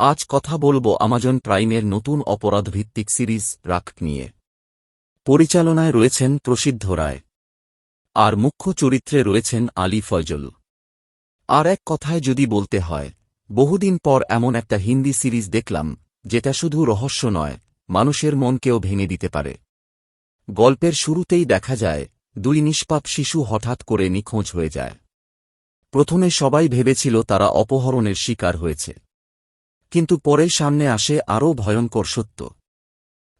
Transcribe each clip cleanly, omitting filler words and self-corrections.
আজ কথা বলবো আমাজন প্রাইমের নতুন অপরাধভিত্তিক সিরিজ রাখ নিয়ে। পরিচালনায় রয়েছেন প্রসিদ্ধ রায়, আর মুখ্য চরিত্রে রয়েছেন আলী ফয়জল। আর এক কথায় যদি বলতে হয়, বহুদিন পর এমন একটা হিন্দি সিরিজ দেখলাম যেটা শুধু রহস্য নয়, মানুষের মনকেও ভেঙে দিতে পারে। গল্পের শুরুতেই দেখা যায় দুই নিষ্পাপ শিশু হঠাৎ করে নিখোঁজ হয়ে যায়। প্রথমে সবাই ভেবেছিল তারা অপহরণের শিকার হয়েছে, কিন্তু পরে সামনে আসে আরও ভয়ঙ্কর সত্য।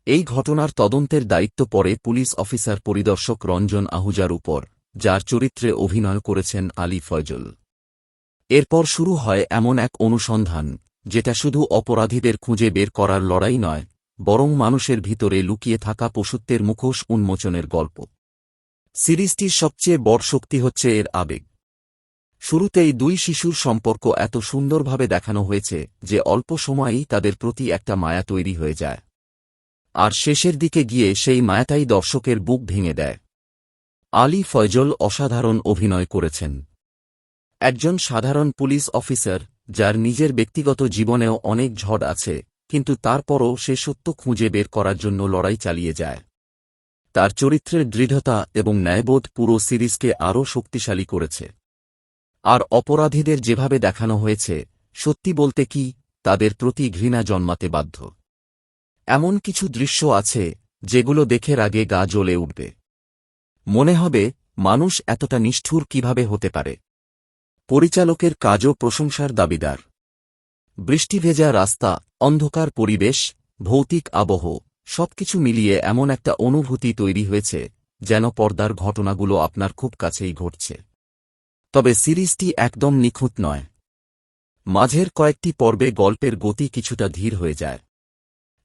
এই ঘটনার তদন্তের দায়িত্ব পড়ে পুলিশ অফিসার পরিদর্শক রঞ্জন আহুজার উপর, যার চরিত্রে অভিনয় করেছেন আলী ফয়জল। এরপর শুরু হয় এমন এক অনুসন্ধান যেটা শুধু অপরাধীদের খুঁজে বের করার লড়াই নয়, বরং মানুষের ভিতরে লুকিয়ে থাকা পশুত্বের মুখোশ উন্মোচনের গল্প। সিরিজটির সবচেয়ে বড় শক্তি হচ্ছে এর আবেগ। শুরুতেই দুই শিশুর সম্পর্ক এত সুন্দরভাবে দেখানো হয়েছে যে অল্প সময়েই তাদের প্রতি একটা মায়া তৈরি হয়ে যায়, আর শেষের দিকে গিয়ে সেই মায়াটাই দর্শকের বুক ভেঙে দেয়। আলী ফয়জল অসাধারণ অভিনয় করেছেন। একজন সাধারণ পুলিশ অফিসার, যার নিজের ব্যক্তিগত জীবনেও অনেক ঝড় আছে, কিন্তু তারপরও সে সত্য খুঁজে বের করার জন্য লড়াই চালিয়ে যায়। তার চরিত্রের দৃঢ়তা এবং ন্যায়বোধ পুরো সিরিজকে আরও শক্তিশালী করেছে। আর অপরাধীদের যেভাবে দেখানো হয়েছে, সত্যি বলতে কি, তাদের প্রতি ঘৃণা জন্মাতে বাধ্য। এমন কিছু দৃশ্য আছে যেগুলো দেখে আগে গা জ্বলে উঠবে। মনে হবে মানুষ এতটা নিষ্ঠুর কিভাবে হতে পারে। পরিচালকের কাজও প্রশংসার দাবিদার। বৃষ্টিভেজা রাস্তা, অন্ধকার পরিবেশ, ভৌতিক আবহ, সবকিছু মিলিয়ে এমন একটা অনুভূতি তৈরি হয়েছে যেন পর্দার ঘটনাগুলো আপনার খুব কাছেই ঘটছে। তবে সিরিজটি একদম নিখুঁত নয়। মাঝের কয়েকটি পর্বে গল্পের গতি কিছুটা ধীর হয়ে যায়।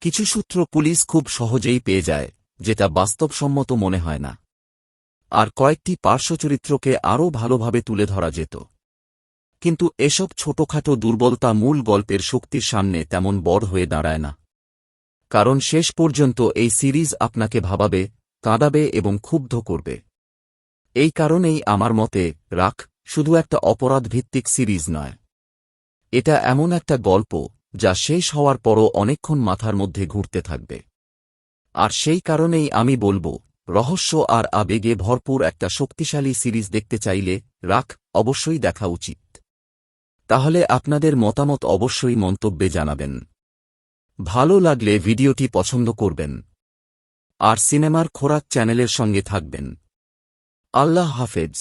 কিছু সূত্র পুলিশ খুব সহজেই পেয়ে যায়, যেটা বাস্তবসম্মত মনে হয় না। আর কয়েকটি পার্শ্বচরিত্রকে আরও ভালোভাবে তুলে ধরা যেত। কিন্তু এসব ছোটখাটো দুর্বলতা মূল গল্পের শক্তির সামনে তেমন বড় হয়ে দাঁড়ায় না। কারণ শেষ পর্যন্ত এই সিরিজ আপনাকে ভাবাবে, কাঁদাবে এবং ক্ষুব্ধ করবে। এই কারণেই আমার মতে রাখ শুধু একটা অপরাধভিত্তিক সিরিজ নয়, এটা এমন একটা গল্প যা শেষ হওয়ার পরও অনেকক্ষণ মাথার মধ্যে ঘুরতে থাকবে। আর সেই কারণেই আমি বলবো, রহস্য আর আবেগে ভরপুর একটা শক্তিশালী সিরিজ দেখতে চাইলে রাখ অবশ্যই দেখা উচিত। তাহলে আপনাদের মতামত অবশ্যই মন্তব্যে জানাবেন। ভালো লাগলে ভিডিওটি পছন্দ করবেন, আর সিনেমার খোরাক চ্যানেলের সঙ্গে থাকবেন। আল্লাহ হাফেজ।